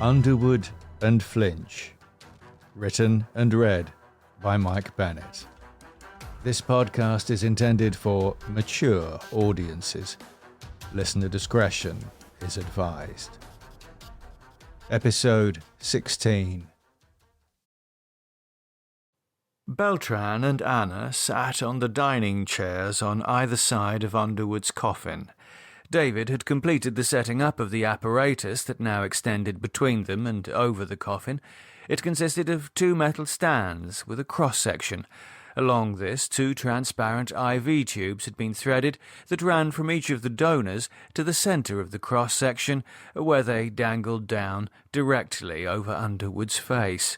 Underwood and Flinch. Written and read by Mike Bennett. This podcast is intended for mature audiences. Listener discretion is advised. Episode 16. Beltran and Anna sat on the dining chairs on either side of Underwood's coffin. David had completed the setting up of the apparatus that now extended between them and over the coffin. It consisted of two metal stands with a cross-section. Along this, two transparent IV tubes had been threaded that ran from each of the donors to the centre of the cross-section, where they dangled down directly over Underwood's face.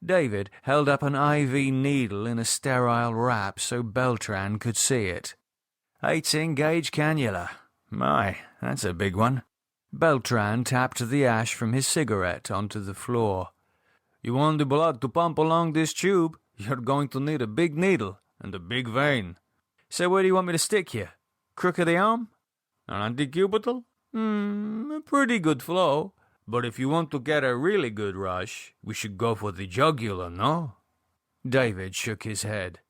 David held up an IV needle in a sterile wrap so Beltran could see it. 18-gauge cannula. My, that's a big one. Beltran tapped the ash from his cigarette onto the floor. You want the blood to pump along this tube? You're going to need a big needle and a big vein. So where do you want me to stick you? Crook of the arm? An antecubital? A pretty good flow. But if you want to get a really good rush, we should go for the jugular, no? David shook his head.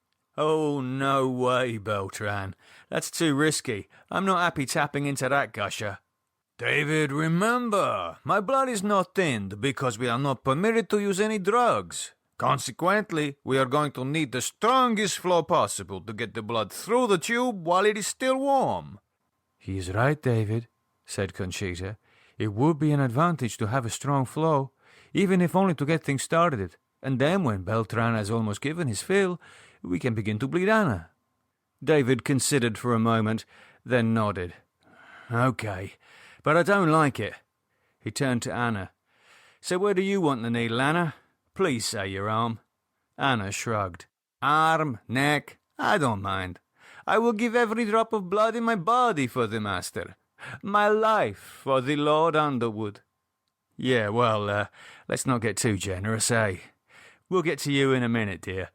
Oh, no way, Beltran. That's too risky. I'm not happy tapping into that gusher. David, remember, my blood is not thinned because we are not permitted to use any drugs. Consequently, we are going to need the strongest flow possible to get the blood through the tube while it is still warm. He's right, David, said Conchita. It would be an advantage to have a strong flow, even if only to get things started. And then when Beltran has almost given his fill, we can begin to bleed Anna. David considered for a moment, then nodded. Okay, but I don't like it. He turned to Anna. So where do you want the needle, Anna? Please say your arm. Anna shrugged. Arm, neck, I don't mind. I will give every drop of blood in my body for the master. My life for the Lord Underwood. Yeah, well, let's not get too generous, eh? We'll get to you in a minute, dear.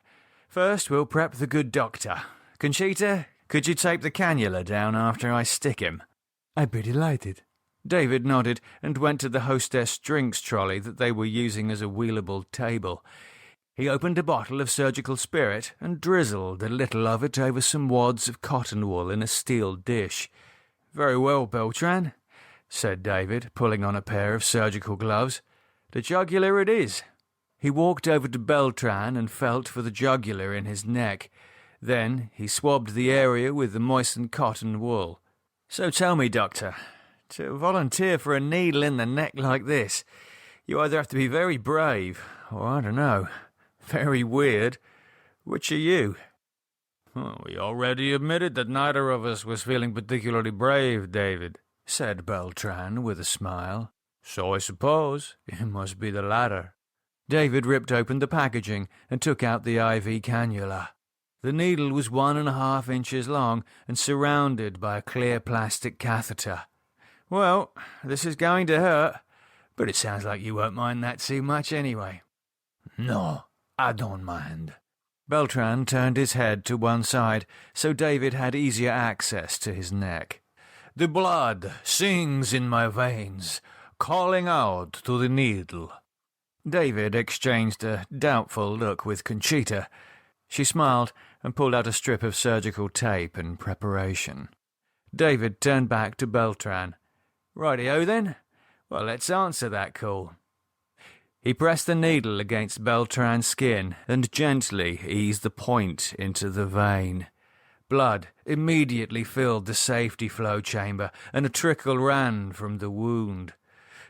First, we'll prep the good doctor. Conchita, could you tape the cannula down after I stick him? I'd be delighted. David nodded and went to the hostess drinks trolley that they were using as a wheelable table. He opened a bottle of surgical spirit and drizzled a little of it over some wads of cotton wool in a steel dish. Very well, Beltran, said David, pulling on a pair of surgical gloves. The jugular it is. He walked over to Beltran and felt for the jugular in his neck. Then he swabbed the area with the moistened cotton wool. So tell me, Doctor, to volunteer for a needle in the neck like this, you either have to be very brave, or, I don't know, very weird. Which are you? Well, we already admitted that neither of us was feeling particularly brave, David, said Beltran with a smile. So I suppose it must be the latter. David ripped open the packaging and took out the IV cannula. The needle was 1.5 inches long and surrounded by a clear plastic catheter. Well, this is going to hurt, but it sounds like you won't mind that too much anyway. No, I don't mind. Beltran turned his head to one side so David had easier access to his neck. The blood sings in my veins, calling out to the needle. David exchanged a doubtful look with Conchita. She smiled and pulled out a strip of surgical tape in preparation. David turned back to Beltran. Rightio then. Well, let's answer that call. He pressed the needle against Beltran's skin and gently eased the point into the vein. Blood immediately filled the safety flow chamber and a trickle ran from the wound.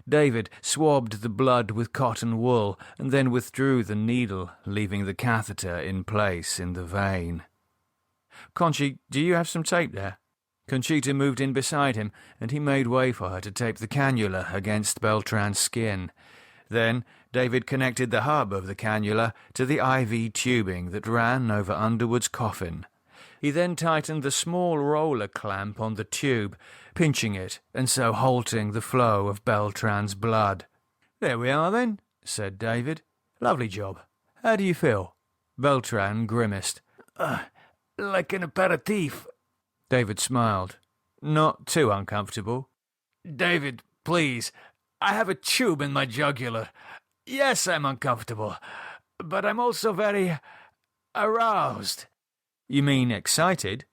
David swabbed the blood with cotton wool and then withdrew the needle, leaving the catheter in place in the vein. Conchi, do you have some tape there? Conchita moved in beside him, and he made way for her to tape the cannula against Beltran's skin. Then David connected the hub of the cannula to the IV tubing that ran over Underwood's coffin. He then tightened the small roller clamp on the tube, pinching it and so halting the flow of Beltran's blood. There we are then, said David. Lovely job. How do you feel? Beltran grimaced. Like an aperitif. David smiled. Not too uncomfortable. David, please, I have a tube in my jugular. Yes, I'm uncomfortable, but I'm also very aroused. You mean excited?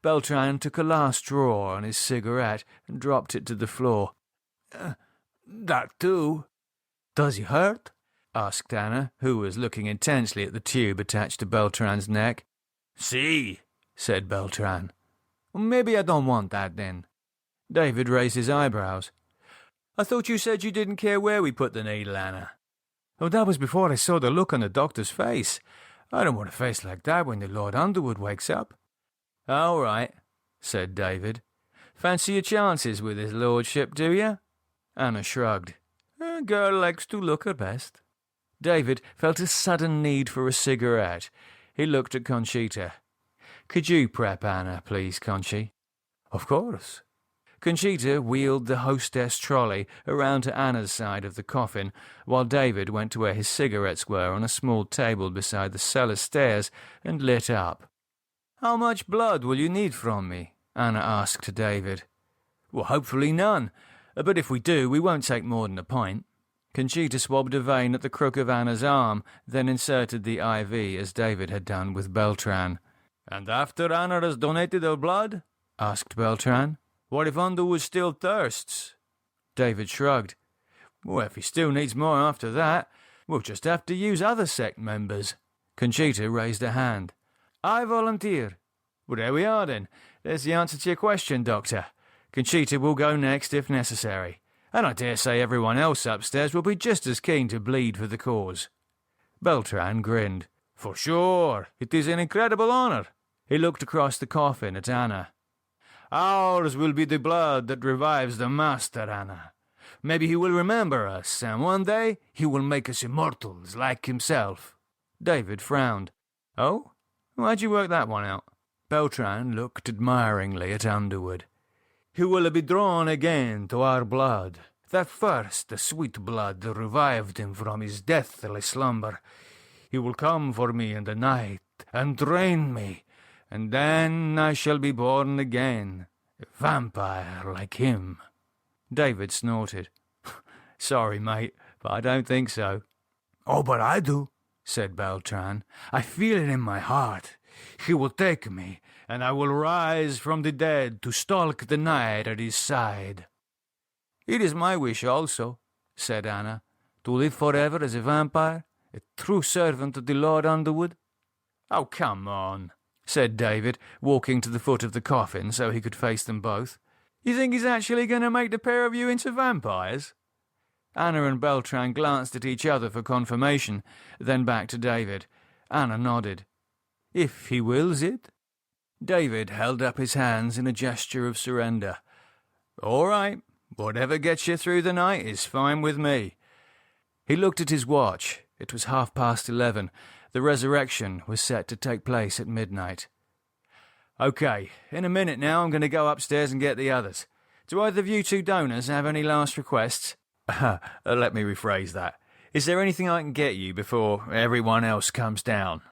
Beltran took a last draw on his cigarette and dropped it to the floor. That too. Does it hurt? Asked Anna, who was looking intensely at the tube attached to Beltran's neck. See, said Beltran. Maybe I don't want that then. David raised his eyebrows. I thought you said you didn't care where we put the needle, Anna. Oh, that was before I saw the look on the doctor's face. I don't want a face like that when the Lord Underwood wakes up. All right, said David. Fancy your chances with his lordship, do you? Anna shrugged. A girl likes to look her best. David felt a sudden need for a cigarette. He looked at Conchita. Could you prep Anna, please, Conchi? Of course. Conchita wheeled the hostess trolley around to Anna's side of the coffin, while David went to where his cigarettes were on a small table beside the cellar stairs and lit up. How much blood will you need from me? Anna asked David. Well, hopefully none, but if we do, we won't take more than a pint. Conchita swabbed a vein at the crook of Anna's arm, then inserted the IV as David had done with Beltran. And after Anna has donated her blood? Asked Beltran. What if Underwood still thirsts? David shrugged. Well, if he still needs more after that, we'll just have to use other sect members. Conchita raised a hand. I volunteer. Well, there we are then. There's the answer to your question, Doctor. Conchita will go next if necessary, and I dare say everyone else upstairs will be just as keen to bleed for the cause. Beltran grinned. For sure, it is an incredible honour. He looked across the coffin at Anna. Ours will be the blood that revives the Master, Anna. Maybe he will remember us, and one day he will make us immortals like himself. David frowned. Oh? Why'd you work that one out? Beltran looked admiringly at Underwood. He will be drawn again to our blood. That first, the sweet blood that revived him from his deathly slumber. He will come for me in the night and drain me, and then I shall be born again, a vampire like him. David snorted. Sorry, mate, but I don't think so. Oh, but I do, said Beltran. I feel it in my heart. He will take me, and I will rise from the dead to stalk the night at his side. It is my wish also, said Anna, to live forever as a vampire, a true servant of the Lord Underwood. Oh, come on, said David, walking to the foot of the coffin so he could face them both. You think he's actually going to make the pair of you into vampires? Anna and Beltran glanced at each other for confirmation, then back to David. Anna nodded. If he wills it. David held up his hands in a gesture of surrender. All right, whatever gets you through the night is fine with me. He looked at his watch. It was 11:30. The resurrection was set to take place at midnight. Okay, in a minute now I'm going to go upstairs and get the others. Do either of you two donors have any last requests? Let me rephrase that. Is there anything I can get you before everyone else comes down?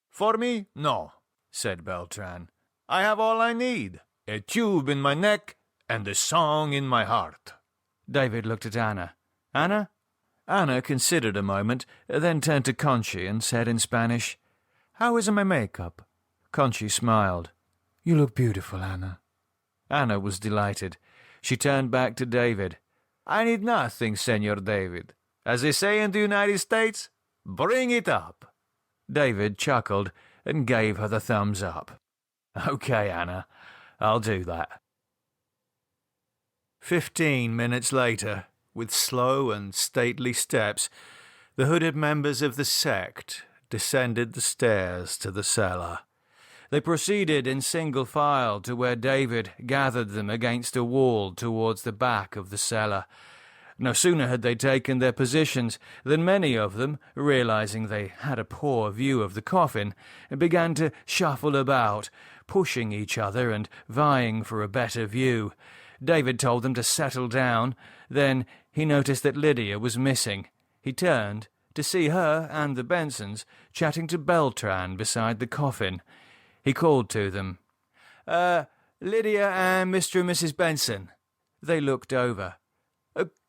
For me, no, said Beltran. I have all I need. A tube in my neck and a song in my heart. David looked at Anna. Anna? Anna considered a moment, then turned to Conchi and said in Spanish, How is my makeup? Conchi smiled. You look beautiful, Anna. Anna was delighted. She turned back to David. I need nothing, Senor David. As they say in the United States, bring it up. David chuckled and gave her the thumbs up. Okay, Anna, I'll do that. 15 minutes later, with slow and stately steps, the hooded members of the sect descended the stairs to the cellar. They proceeded in single file to where David gathered them against a wall towards the back of the cellar. No sooner had they taken their positions than many of them, realizing they had a poor view of the coffin, began to shuffle about, pushing each other and vying for a better view. David told them to settle down. Then he noticed that Lydia was missing. He turned to see her and the Bensons chatting to Beltran beside the coffin. He called to them. Lydia and Mr. and Mrs. Benson. They looked over.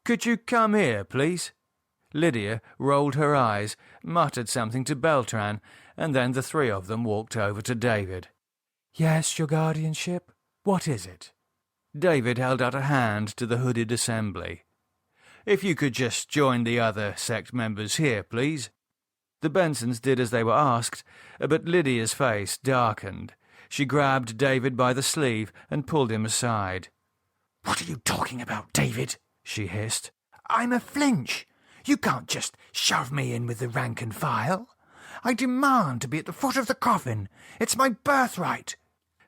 Could you come here, please?" Lydia rolled her eyes, muttered something to Beltran, and then the three of them walked over to David. "Yes, your guardianship? What is it?" David held out a hand to the hooded assembly. "If you could just join the other sect members here, please." The Bensons did as they were asked, but Lydia's face darkened. She grabbed David by the sleeve and pulled him aside. "What are you talking about, David?" she hissed. "I'm a Flinch. You can't just shove me in with the rank and file. I demand to be at the foot of the coffin. It's my birthright."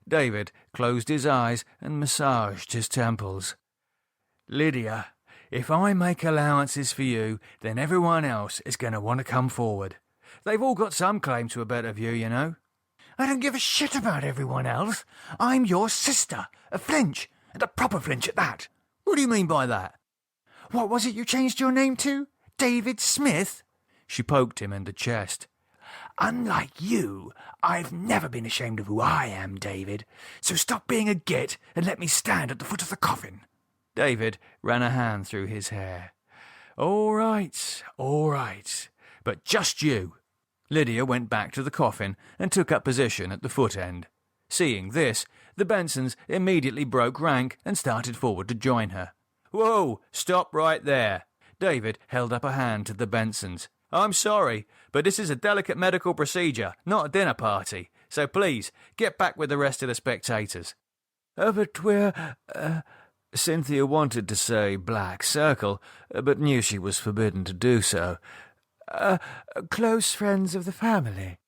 David closed his eyes and massaged his temples. "Lydia, if I make allowances for you, then everyone else is going to want to come forward. They've all got some claim to a better view, you know." "I don't give a shit about everyone else. I'm your sister, a Flinch, and a proper Flinch at that." "What do you mean by that?" "What was it you changed your name to? David Smith?" She poked him in the chest. "Unlike you, I've never been ashamed of who I am, David. So stop being a git and let me stand at the foot of the coffin." David ran a hand through his hair. All right. But just you." Lydia went back to the coffin and took up position at the foot end. Seeing this, the Bensons immediately broke rank and started forward to join her. "Whoa, stop right there." David held up a hand to the Bensons. "I'm sorry, but this is a delicate medical procedure, not a dinner party. So please, get back with the rest of the spectators." "But we're..." Cynthia wanted to say black circle, but knew she was forbidden to do so. "Close friends of the family."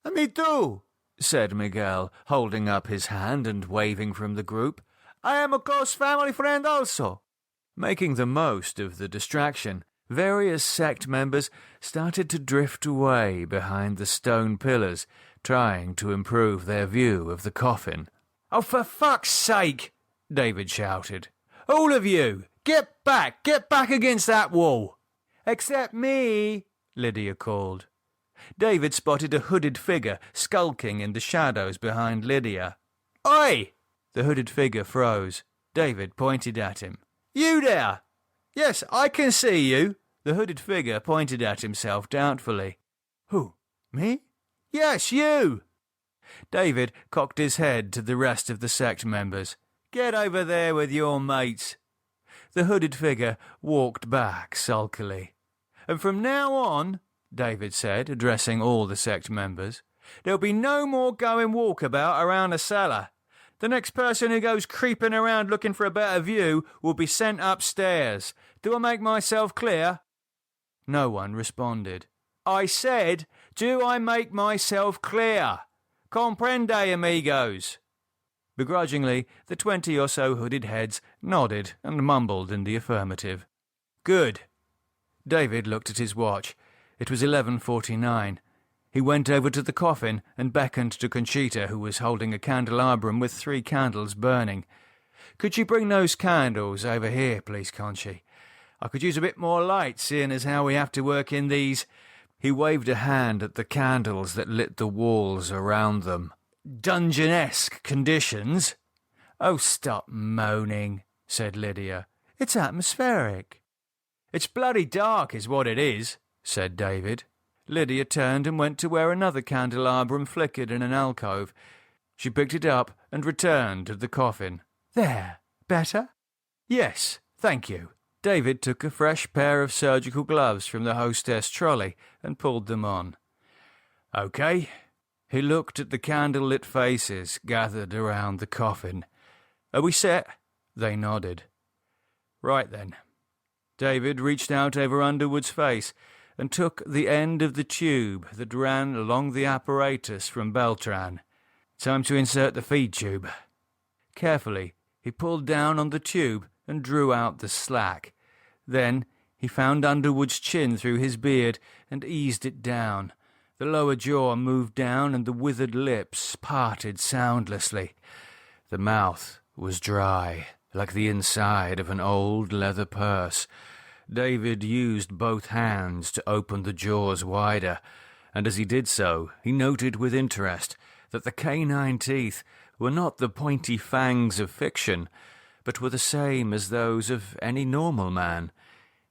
"Me too," said Miguel, holding up his hand and waving from the group. "I am a close family friend also." Making the most of the distraction, various sect members started to drift away behind the stone pillars, trying to improve their view of the coffin. "Oh, for fuck's sake!" David shouted. "All of you! Get back against that wall!" "Except me," Lydia called. David spotted a hooded figure skulking in the shadows behind Lydia. "Oi!" The hooded figure froze. David pointed at him. "You there!" "Yes, I can see you." The hooded figure pointed at himself doubtfully. "Who? Me?" "Yes, you." David cocked his head to the rest of the sect members. "Get over there with your mates." The hooded figure walked back sulkily. "And from now on," David said, addressing all the sect members, "there'll be no more going walkabout around the cellar. The next person who goes creeping around looking for a better view will be sent upstairs. Do I make myself clear?" No one responded. "I said, do I make myself clear? Comprende, amigos?" Begrudgingly, the 20 or so hooded heads nodded and mumbled in the affirmative. "Good." David looked at his watch. It was 11:49. He went over to the coffin and beckoned to Conchita, who was holding a candelabrum with 3 candles burning. "Could you bring those candles over here, please, Conchi? I could use a bit more light, seeing as how we have to work in these..." He waved a hand at the candles that lit the walls around them. "Dungeon-esque conditions." "Oh, stop moaning," said Lydia. "It's atmospheric." "It's bloody dark is what it is," said David. Lydia turned and went to where another candelabrum flickered in an alcove. She picked it up and returned to the coffin. "There. Better?" "Yes, thank you." David took a fresh pair of surgical gloves from the hostess trolley and pulled them on. "Okay." He looked at the candle-lit faces gathered around the coffin. "Are we set?" They nodded. "Right then." David reached out over Underwood's face and took the end of the tube that ran along the apparatus from Beltran. "Time to insert the feed tube." Carefully, he pulled down on the tube and drew out the slack. Then he found Underwood's chin through his beard and eased it down. The lower jaw moved down and the withered lips parted soundlessly. The mouth was dry, like the inside of an old leather purse. David used both hands to open the jaws wider, and as he did so, he noted with interest that the canine teeth were not the pointy fangs of fiction, but were the same as those of any normal man.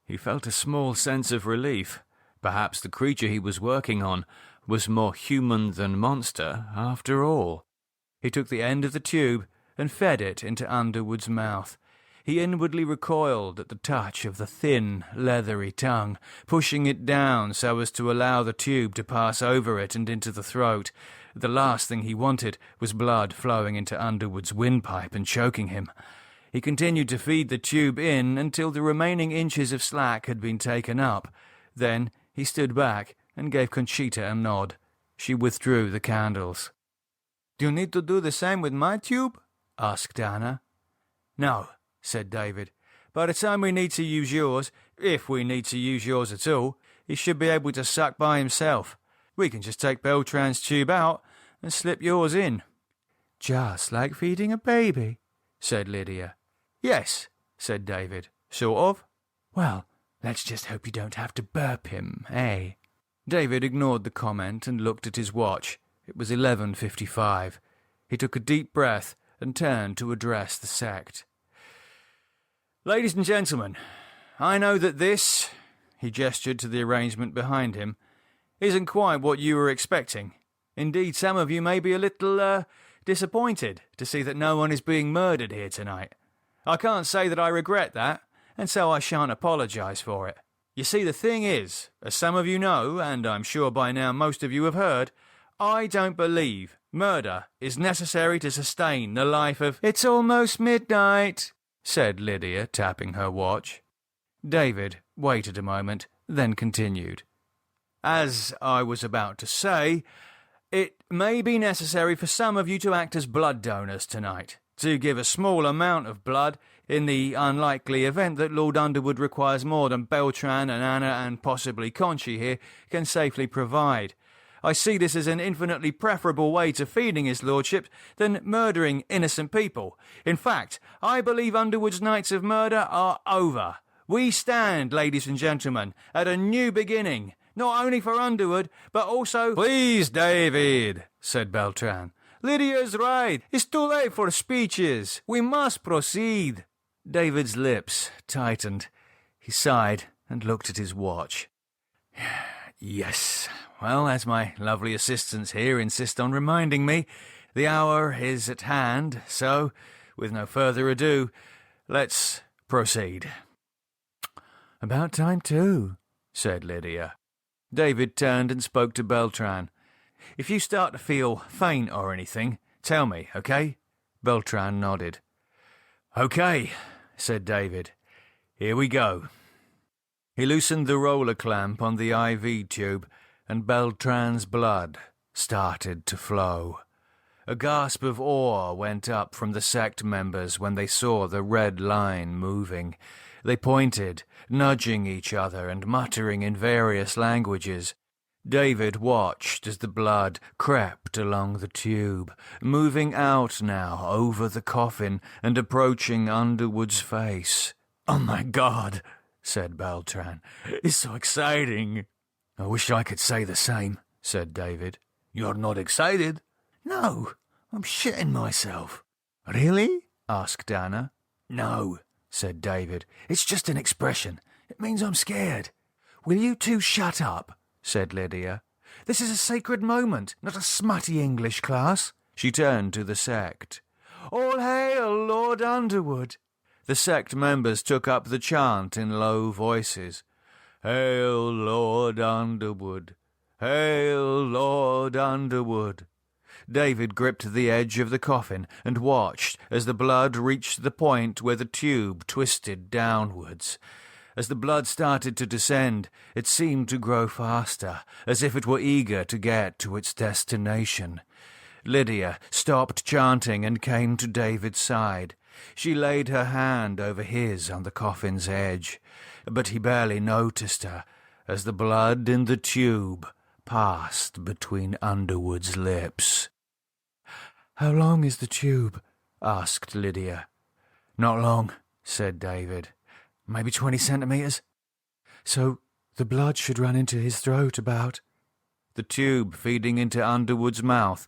He felt a small sense of relief. Perhaps the creature he was working on was more human than monster, after all. He took the end of the tube and fed it into Underwood's mouth. He inwardly recoiled at the touch of the thin, leathery tongue, pushing it down so as to allow the tube to pass over it and into the throat. The last thing he wanted was blood flowing into Underwood's windpipe and choking him. He continued to feed the tube in until the remaining inches of slack had been taken up. Then he stood back and gave Conchita a nod. She withdrew the candles. "Do you need to do the same with my tube?" asked Anna. "No," said David. "By the time we need to use yours, if we need to use yours at all, he should be able to suck by himself. We can just take Beltran's tube out and slip yours in." "Just like feeding a baby," said Lydia. "Yes," said David. "Sort of." "Well, let's just hope you don't have to burp him, eh?" David ignored the comment and looked at his watch. It was 11:55. He took a deep breath and turned to address the sect. "Ladies and gentlemen, I know that this," he gestured to the arrangement behind him, "isn't quite what you were expecting. Indeed, some of you may be a little, disappointed to see that no one is being murdered here tonight. I can't say that I regret that, and so I shan't apologise for it. You see, the thing is, as some of you know, and I'm sure by now most of you have heard, I don't believe murder is necessary to sustain the life of—" "It's almost midnight," said Lydia, tapping her watch. David waited a moment, then continued. "As I was about to say, it may be necessary for some of you to act as blood donors tonight, to give a small amount of blood in the unlikely event that Lord Underwood requires more than Beltran and Anna and possibly Conchi here can safely provide. I see this as an infinitely preferable way to feeding his lordship than murdering innocent people. In fact, I believe Underwood's nights of murder are over. We stand, ladies and gentlemen, at a new beginning, not only for Underwood, but also—" "Please, David," said Beltran. "Lydia's right. It's too late for speeches. We must proceed." David's lips tightened. He sighed and looked at his watch. "Yes. Well, as my lovely assistants here insist on reminding me, the hour is at hand, so, with no further ado, let's proceed." "About time, too," said Lydia. David turned and spoke to Beltran. "If you start to feel faint or anything, tell me, okay?" Beltran nodded. "Okay," said David. "Here we go." He loosened the roller clamp on the IV tube, and Beltran's blood started to flow. A gasp of awe went up from the sect members when they saw the red line moving. They pointed, nudging each other and muttering in various languages. David watched as the blood crept along the tube, moving out now over the coffin and approaching Underwood's face. "Oh my God," said Beltran. "It's so exciting." "I wish I could say the same," said David. "You're not excited?" "No, I'm shitting myself." "Really?" asked Anna. "No," said David. "It's just an expression. It means I'm scared." "Will you two shut up?" said Lydia. "This is a sacred moment, not a smutty English class." She turned to the sect. "All hail Lord Underwood." The sect members took up the chant in low voices. "Hail Lord Underwood! Hail Lord Underwood!" David gripped the edge of the coffin and watched as the blood reached the point where the tube twisted downwards. As the blood started to descend, it seemed to grow faster, as if it were eager to get to its destination. Lydia stopped chanting and came to David's side. She laid her hand over his on the coffin's edge, but he barely noticed her as the blood in the tube passed between Underwood's lips. "How long is the tube?" asked Lydia. "Not long," said David. "Maybe 20 centimetres. So the blood should run into his throat about—" The tube feeding into Underwood's mouth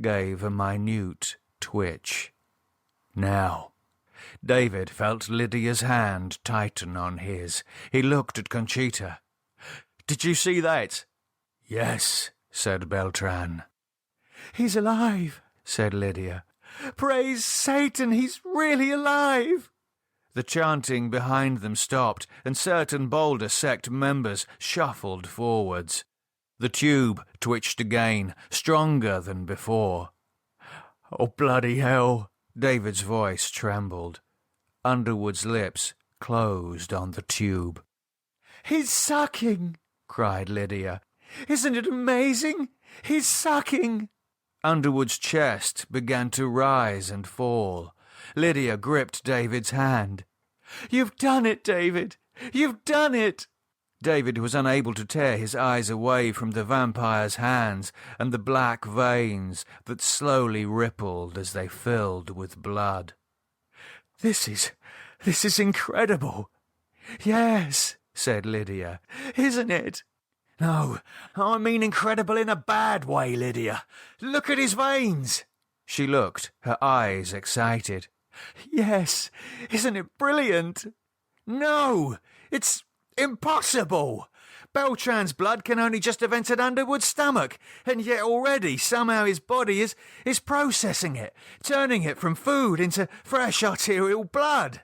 gave a minute twitch. "Now." David felt Lydia's hand tighten on his. He looked at Conchita. "Did you see that?" "Yes," said Beltran. "He's alive," said Lydia. "Praise Satan, he's really alive." The chanting behind them stopped, and certain bolder sect members shuffled forwards. The tube twitched again, stronger than before. "Oh, bloody hell!" David's voice trembled. Underwood's lips closed on the tube. "He's sucking!" cried Lydia. "Isn't it amazing? He's sucking!" Underwood's chest began to rise and fall. Lydia gripped David's hand. "You've done it, David! You've done it!" David was unable to tear his eyes away from the vampire's hands and the black veins that slowly rippled as they filled with blood. This is incredible." "Yes," said Lydia. "Isn't it?" "No, I mean incredible in a bad way, Lydia. Look at his veins." She looked, her eyes excited. "Yes, isn't it brilliant?" "No, it's impossible. Beltran's blood can only just have entered Underwood's stomach, and yet already somehow his body is processing it, turning it from food into fresh arterial blood."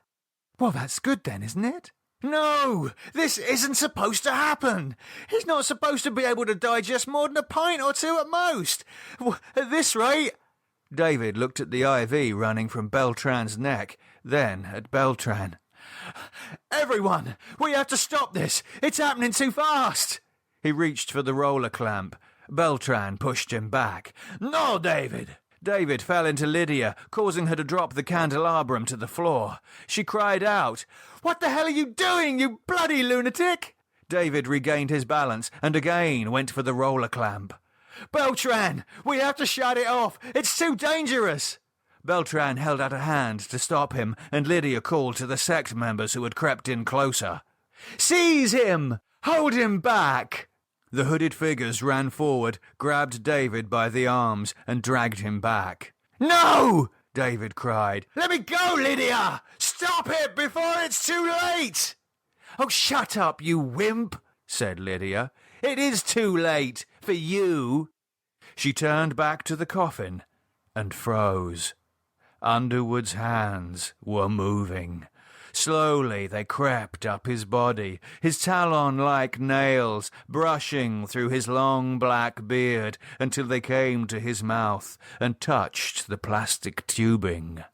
"Well, that's good then, isn't it?" "No, this isn't supposed to happen. He's not supposed to be able to digest more than a pint or two at most. At this rate—" David looked at the IV running from Beltran's neck, then at Beltran. "Everyone, we have to stop this. It's happening too fast." He reached for the roller clamp. Beltran pushed him back. "No, David." David fell into Lydia, causing her to drop the candelabrum to the floor. She cried out, "What the hell are you doing, you bloody lunatic?" David regained his balance and again went for the roller clamp. "Beltran, we have to shut it off. It's too dangerous." Beltran held out a hand to stop him, and Lydia called to the sect members who had crept in closer. "Seize him! Hold him back!" The hooded figures ran forward, grabbed David by the arms, and dragged him back. "No!" David cried. "Let me go, Lydia! Stop it before it's too late!" "Oh, shut up, you wimp!" said Lydia. "It is too late for you." She turned back to the coffin and froze. Underwood's hands were moving. Slowly they crept up his body, his talon-like nails brushing through his long black beard until they came to his mouth and touched the plastic tubing.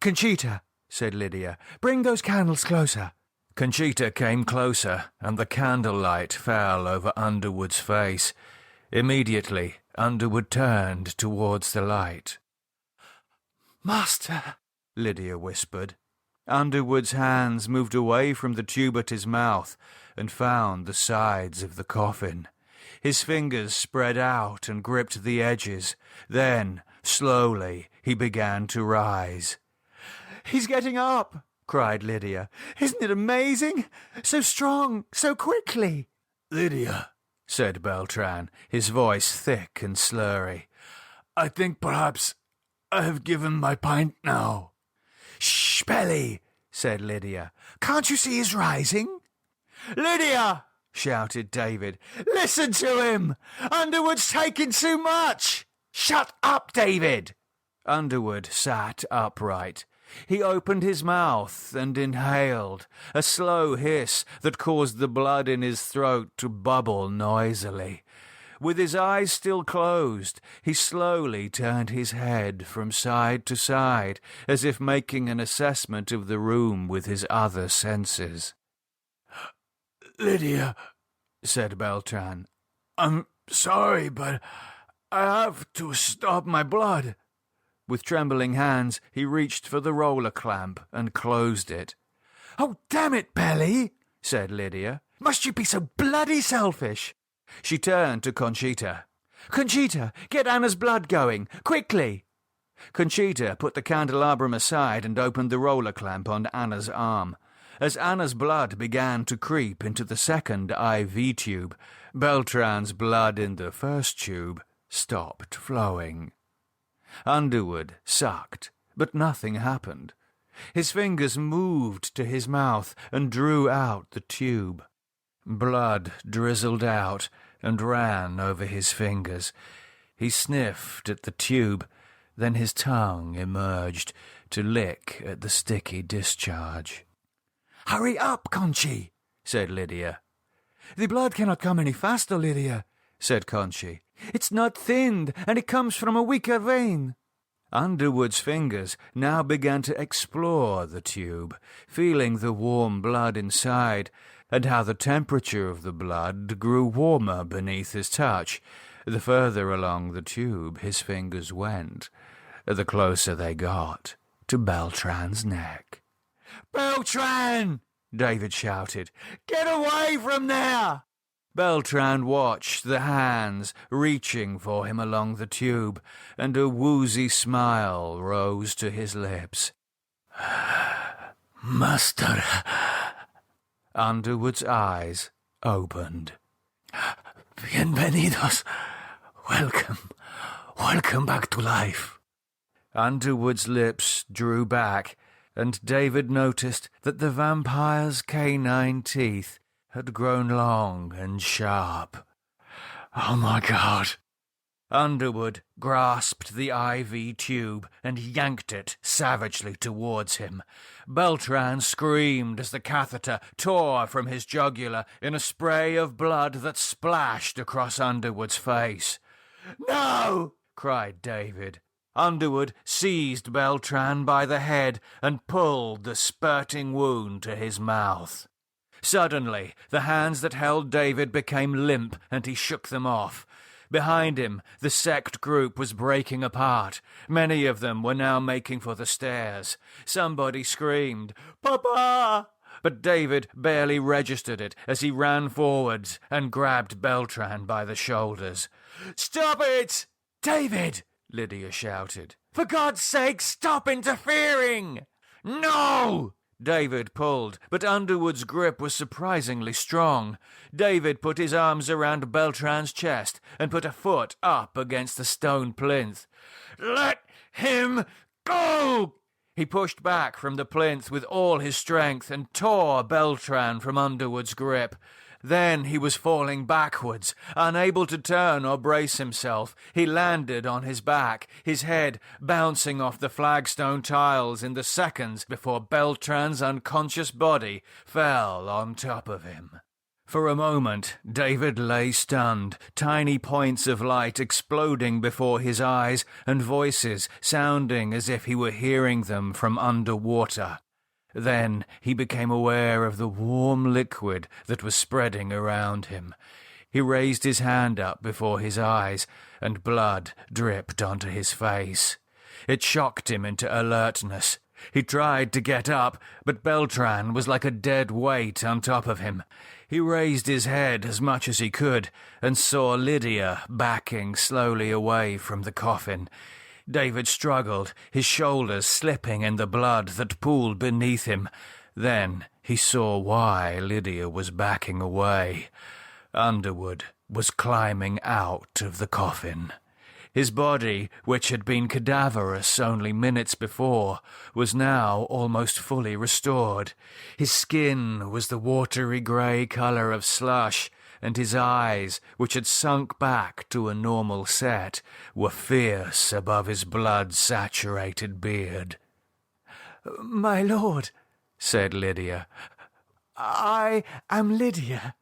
"Conchita," said Lydia, "bring those candles closer." Conchita came closer, and the candlelight fell over Underwood's face. Immediately, Underwood turned towards the light. "Master," Lydia whispered. Underwood's hands moved away from the tube at his mouth and found the sides of the coffin. His fingers spread out and gripped the edges. Then, slowly, he began to rise. "He's getting up!" cried Lydia. "Isn't it amazing? So strong, so quickly." "Lydia," said Beltran, his voice thick and slurry, "I think perhaps I have given my pint now." "Shh, Pelly," said Lydia. "Can't you see he's rising?" "Lydia!" shouted David. "Listen to him! Underwood's taking too much!" "Shut up, David!" Underwood sat upright. He opened his mouth and inhaled, a slow hiss that caused the blood in his throat to bubble noisily. With his eyes still closed, he slowly turned his head from side to side, as if making an assessment of the room with his other senses. "Lydia," said Beltran, "I'm sorry, but I have to stop my blood." With trembling hands, he reached for the roller clamp and closed it. "Oh, damn it, Pelly," said Lydia. "Must you be so bloody selfish?" She turned to Conchita. "Conchita, get Anna's blood going, quickly!" Conchita put the candelabrum aside and opened the roller clamp on Anna's arm. As Anna's blood began to creep into the second IV tube, Beltran's blood in the first tube stopped flowing. Underwood sucked, but nothing happened. His fingers moved to his mouth and drew out the tube. Blood drizzled out and ran over his fingers. He sniffed at the tube, then his tongue emerged to lick at the sticky discharge. "Hurry up, Conchi," said Lydia. "The blood cannot come any faster, Lydia," said Conchi. "It's not thinned, and it comes from a weaker vein." Underwood's fingers now began to explore the tube, feeling the warm blood inside, and how the temperature of the blood grew warmer beneath his touch. The further along the tube his fingers went, the closer they got to Beltran's neck. "Beltran!" David shouted. "Get away from there!" Beltran watched the hands reaching for him along the tube, and a woozy smile rose to his lips. "Master." Underwood's eyes opened. "Bienvenidos. Welcome back to life." Underwood's lips drew back, and David noticed that the vampire's canine teeth had grown long and sharp. "Oh my God!" Underwood grasped the IV tube and yanked it savagely towards him. Beltran screamed as the catheter tore from his jugular in a spray of blood that splashed across Underwood's face. "No!" cried David. Underwood seized Beltran by the head and pulled the spurting wound to his mouth. Suddenly, the hands that held David became limp, and he shook them off. Behind him, the sect group was breaking apart. Many of them were now making for the stairs. Somebody screamed, "Papa!" But David barely registered it as he ran forwards and grabbed Beltran by the shoulders. "Stop it!" "David!" Lydia shouted. "For God's sake, stop interfering!" "No!" David pulled, but Underwood's grip was surprisingly strong. David put his arms around Beltran's chest and put a foot up against the stone plinth. "Let him go!" He pushed back from the plinth with all his strength and tore Beltran from Underwood's grip. Then he was falling backwards. Unable to turn or brace himself, he landed on his back, his head bouncing off the flagstone tiles in the seconds before Beltran's unconscious body fell on top of him. For a moment, David lay stunned, tiny points of light exploding before his eyes and voices sounding as if he were hearing them from underwater. Then he became aware of the warm liquid that was spreading around him. He raised his hand up before his eyes, and blood dripped onto his face. It shocked him into alertness. He tried to get up, but Beltran was like a dead weight on top of him. He raised his head as much as he could and saw Lydia backing slowly away from the coffin. David struggled, his shoulders slipping in the blood that pooled beneath him. Then he saw why Lydia was backing away. Underwood was climbing out of the coffin. His body, which had been cadaverous only minutes before, was now almost fully restored. His skin was the watery grey colour of slush, and his eyes, which had sunk back to a normal set, were fierce above his blood-saturated beard. "My lord," said Lydia. "I am Lydia."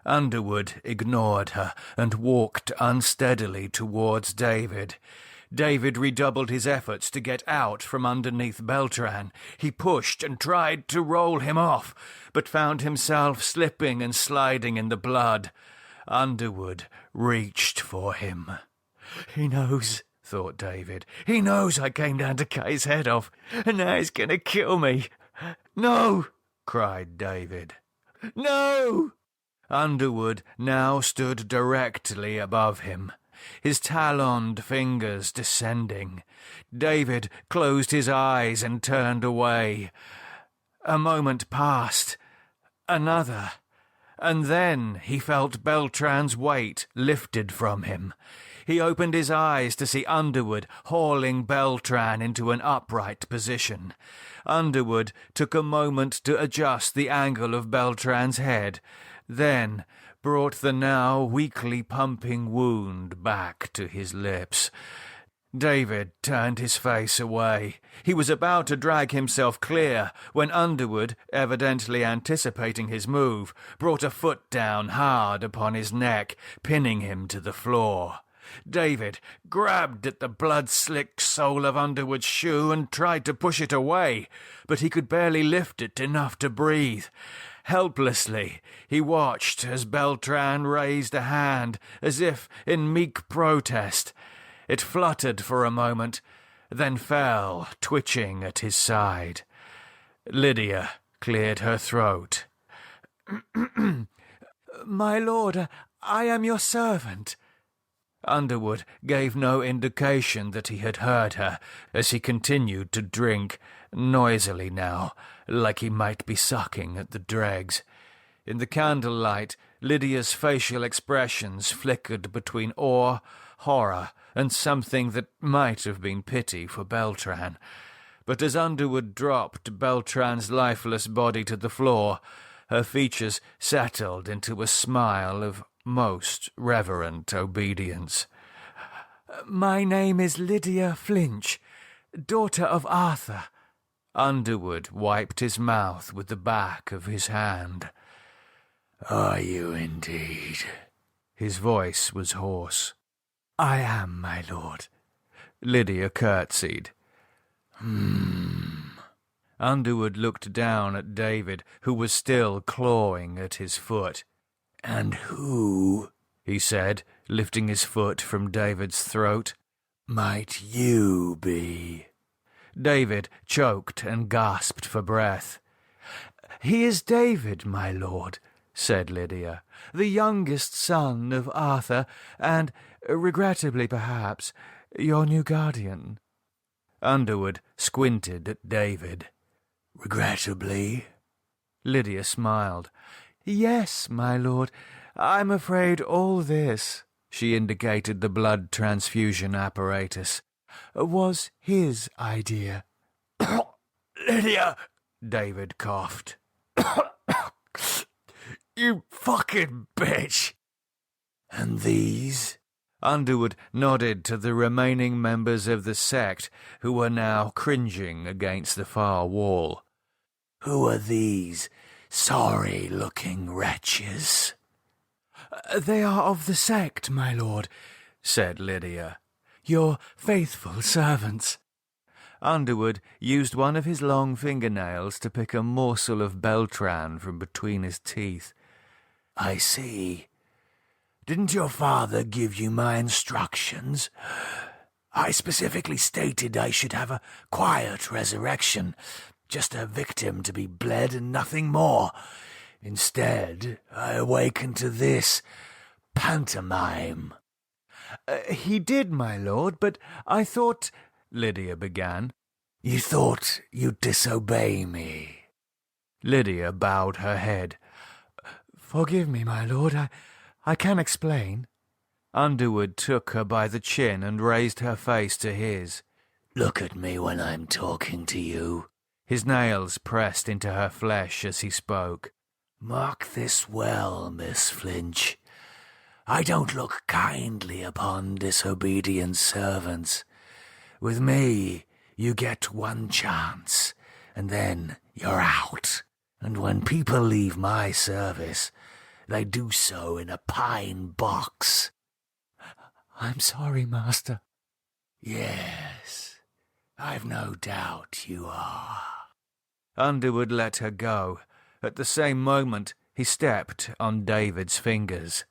Underwood ignored her and walked unsteadily towards David. David redoubled his efforts to get out from underneath Beltran. He pushed and tried to roll him off, but found himself slipping and sliding in the blood. Underwood reached for him. "He knows," thought David. "He knows I came down to cut his head off, and now he's going to kill me." "No!" cried David. "No!" Underwood now stood directly above him, his taloned fingers descending. David closed his eyes and turned away. A moment passed, another, and then he felt Beltran's weight lifted from him. He opened his eyes to see Underwood hauling Beltran into an upright position. Underwood took a moment to adjust the angle of Beltran's head, then brought the now weakly pumping wound back to his lips. David turned his face away. He was about to drag himself clear when Underwood, evidently anticipating his move, brought a foot down hard upon his neck, pinning him to the floor. David grabbed at the blood-slicked sole of Underwood's shoe and tried to push it away, but he could barely lift it enough to breathe. Helplessly, he watched as Beltran raised a hand, as if in meek protest. It fluttered for a moment, then fell, twitching at his side. Lydia cleared her throat. "My lord, I am your servant." Underwood gave no indication that he had heard her, as he continued to drink, noisily now, like he might be sucking at the dregs. In the candlelight, Lydia's facial expressions flickered between awe, horror, and something that might have been pity for Beltran. But as Underwood dropped Beltran's lifeless body to the floor, her features settled into a smile of most reverent obedience. "My name is Lydia Flinch, daughter of Arthur." Underwood wiped his mouth with the back of his hand. "Are you indeed?" His voice was hoarse. "I am, my lord." Lydia curtsied. Underwood looked down at David, who was still clawing at his foot. "And who," he said, lifting his foot from David's throat, "might you be?" David choked and gasped for breath. "He is David, my lord," said Lydia, "the youngest son of Arthur, and, regrettably perhaps, your new guardian." Underwood squinted at David. "Regrettably?" Lydia smiled. "Yes, my lord, I'm afraid all this," she indicated the blood transfusion apparatus, "was his idea." "Lydia," David coughed. "You fucking bitch." "And these?" Underwood nodded to the remaining members of the sect, who were now cringing against the far wall. "Who are these sorry-looking wretches?" "They are of the sect, my lord," said Lydia. "Your faithful servants." Underwood used one of his long fingernails to pick a morsel of Beltran from between his teeth. "I see. Didn't your father give you my instructions? I specifically stated I should have a quiet resurrection, just a victim to be bled and nothing more. Instead, I awakened to this pantomime." "He did, my lord, but I thought—" Lydia began. "You thought you'd disobey me?" Lydia bowed her head. "Forgive me, my lord, I can't explain." Underwood took her by the chin and raised her face to his. "Look at me when I'm talking to you." His nails pressed into her flesh as he spoke. "Mark this well, Miss Flinch. I don't look kindly upon disobedient servants. With me, you get one chance, and then you're out. And when people leave my service, they do so in a pine box." "I'm sorry, master." "Yes, I've no doubt you are." Underwood let her go. At the same moment, he stepped on David's fingers.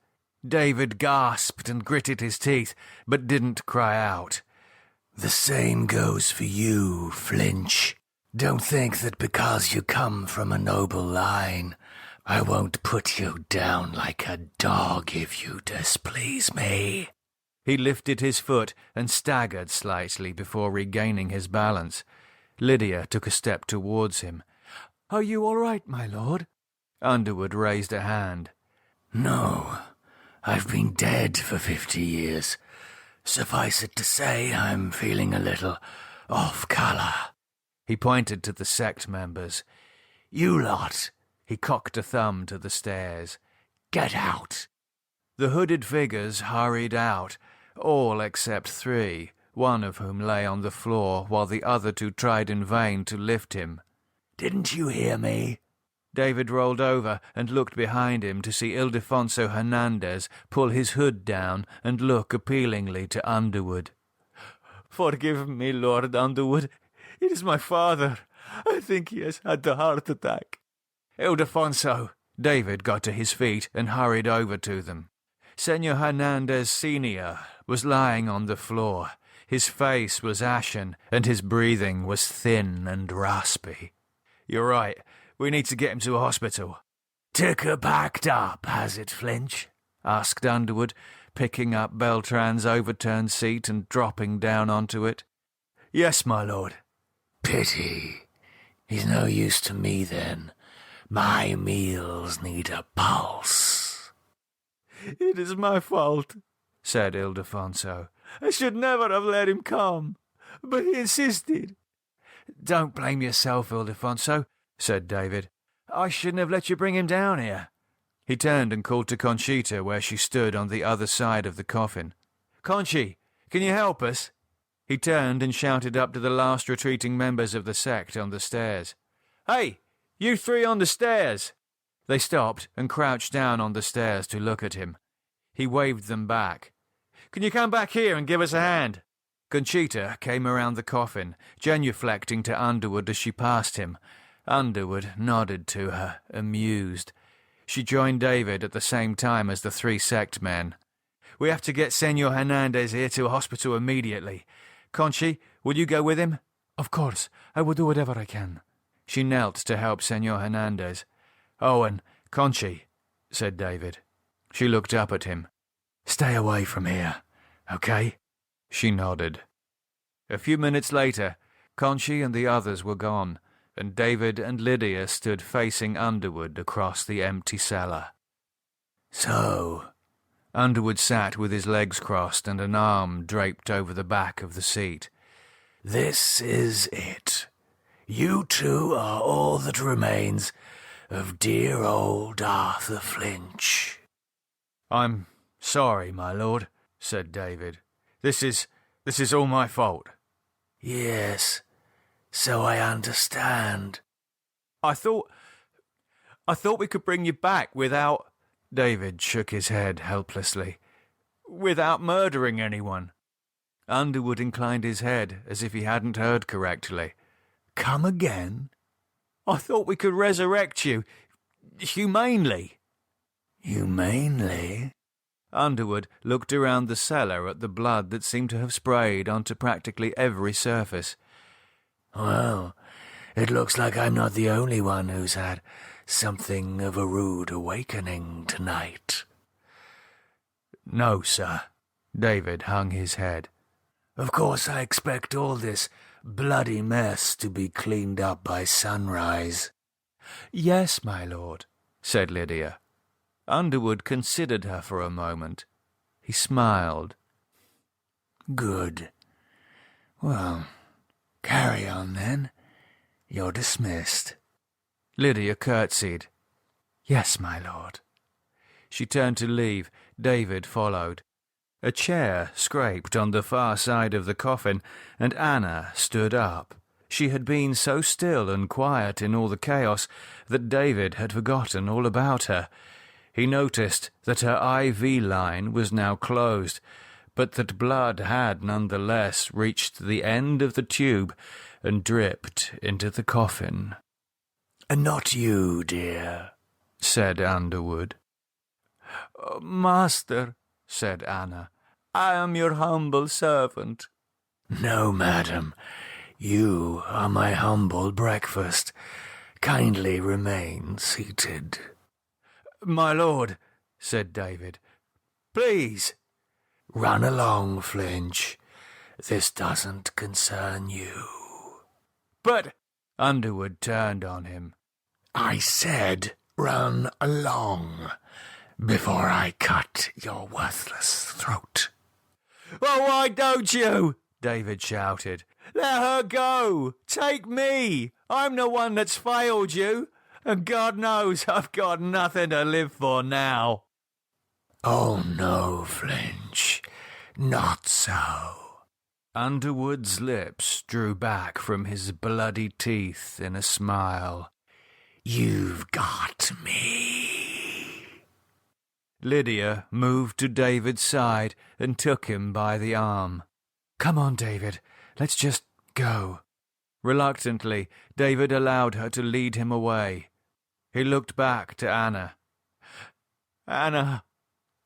David gasped and gritted his teeth, but didn't cry out. "The same goes for you, Flinch. Don't think that because you come from a noble line, I won't put you down like a dog if you displease me." He lifted his foot and staggered slightly before regaining his balance. Lydia took a step towards him. "Are you all right, my lord?" Underwood raised a hand. "No, I've been dead for 50 years, Suffice it to say, I'm feeling a little off-colour. He pointed to the sect members. You lot, he cocked a thumb to the stairs. Get out. The hooded figures hurried out, all except 3, one of whom lay on the floor while the other 2 tried in vain to lift him. Didn't you hear me? David rolled over and looked behind him to see Ildefonso Hernandez pull his hood down and look appealingly to Underwood. Forgive me, Lord Underwood. It is my father. I think he has had the heart attack. Ildefonso. David got to his feet and hurried over to them. Senor Hernandez Sr. was lying on the floor. His face was ashen, and his breathing was thin and raspy. You're right. We need to get him to a hospital. Ticker packed up, has it, Flinch? Asked Underwood, picking up Beltran's overturned seat and dropping down onto it. Yes, my lord. Pity. He's no use to me, then. My meals need a pulse. It is my fault, said Ildefonso. I should never have let him come, but he insisted. Don't blame yourself, Ildefonso, said David. I shouldn't have let you bring him down here. He turned and called to Conchita where she stood on the other side of the coffin. Conchi, can you help us? He turned and shouted up to the last retreating members of the sect on the stairs. Hey, you 3 on the stairs! They stopped and crouched down on the stairs to look at him. He waved them back. Can you come back here and give us a hand? Conchita came around the coffin, genuflecting to Underwood as she passed him. Underwood nodded to her, amused. She joined David at the same time as the 3 sect men. We have to get Senor Hernandez here to a hospital immediately. Conchi, will you go with him? Of course, I will do whatever I can. She knelt to help Senor Hernandez. Oh, and Conchi, said David. She looked up at him. Stay away from here, okay? She nodded. A few minutes later, Conchi and the others were gone, and David and Lydia stood facing Underwood across the empty cellar. So, Underwood sat with his legs crossed and an arm draped over the back of the seat. This is it. You 2 are all that remains of dear old Arthur Flinch. I'm sorry, my lord, said David. This is all my fault. Yes, so I understand. I thought we could bring you back without... David shook his head helplessly. Without murdering anyone. Underwood inclined his head as if he hadn't heard correctly. Come again? I thought we could resurrect you, humanely. Humanely? Underwood looked around the cellar at the blood that seemed to have sprayed onto practically every surface. Well, it looks like I'm not the only one who's had something of a rude awakening tonight. No, sir. David hung his head. Of course I expect all this bloody mess to be cleaned up by sunrise. Yes, my lord, said Lydia. Underwood considered her for a moment. He smiled. Good. Well, carry on then. You're dismissed. Lydia curtsied. Yes, my lord. She turned to leave. David followed. A chair scraped on the far side of the coffin, and Anna stood up. She had been so still and quiet in all the chaos that David had forgotten all about her. He noticed that her IV line was now closed, but that blood had nonetheless reached the end of the tube and dripped into the coffin. Not you, dear, said Underwood. Master, said Anna, I am your humble servant. No, madam, you are my humble breakfast. Kindly remain seated. My lord, said David, please. Run along, Flinch. This doesn't concern you. But... Underwood turned on him. I said run along before I cut your worthless throat. Well, why don't you? David shouted. Let her go! Take me! I'm the one that's failed you, and God knows I've got nothing to live for now. Oh no, Flinch, not so. Underwood's lips drew back from his bloody teeth in a smile. You've got me. Lydia moved to David's side and took him by the arm. Come on, David, let's just go. Reluctantly, David allowed her to lead him away. He looked back to Anna. Anna!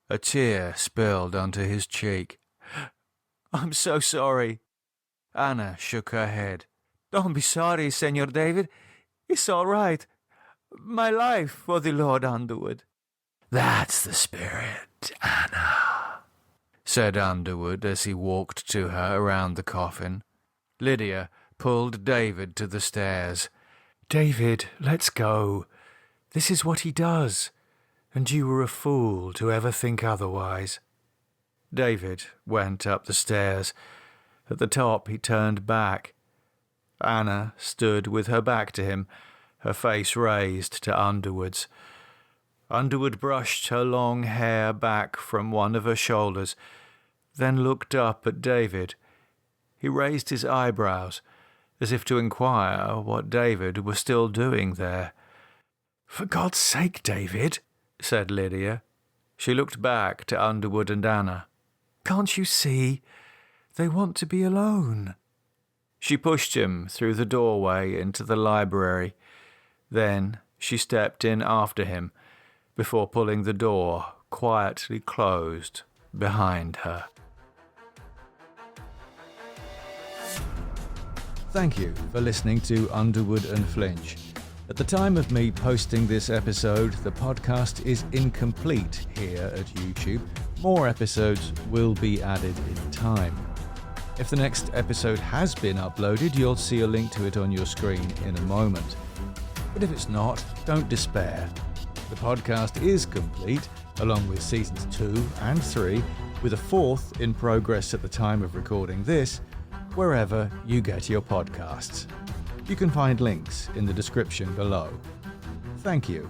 A tear spilled onto his cheek. I'm so sorry. Anna shook her head. Don't be sorry, Senor David. It's all right. My life for the Lord Underwood. That's the spirit, Anna, said Underwood as he walked to her around the coffin. Lydia pulled David to the stairs. David, let's go. This is what he does, and you were a fool to ever think otherwise. David went up the stairs. At the top he turned back. Anna stood with her back to him, her face raised to Underwood's. Underwood brushed her long hair back from one of her shoulders, then looked up at David. He raised his eyebrows, as if to inquire what David was still doing there. For God's sake, David, said Lydia. She looked back to Underwood and Anna. Can't you see? They want to be alone. She pushed him through the doorway into the library. Then she stepped in after him, before pulling the door quietly closed behind her. Thank you for listening to Underwood and Flinch. At the time of me posting this episode, the podcast is incomplete here at YouTube. More episodes will be added in time. If the next episode has been uploaded, you'll see a link to it on your screen in a moment. But if it's not, don't despair. The podcast is complete, along with seasons 2 and 3, with a 4th in progress at the time of recording this, wherever you get your podcasts. You can find links in the description below. Thank you.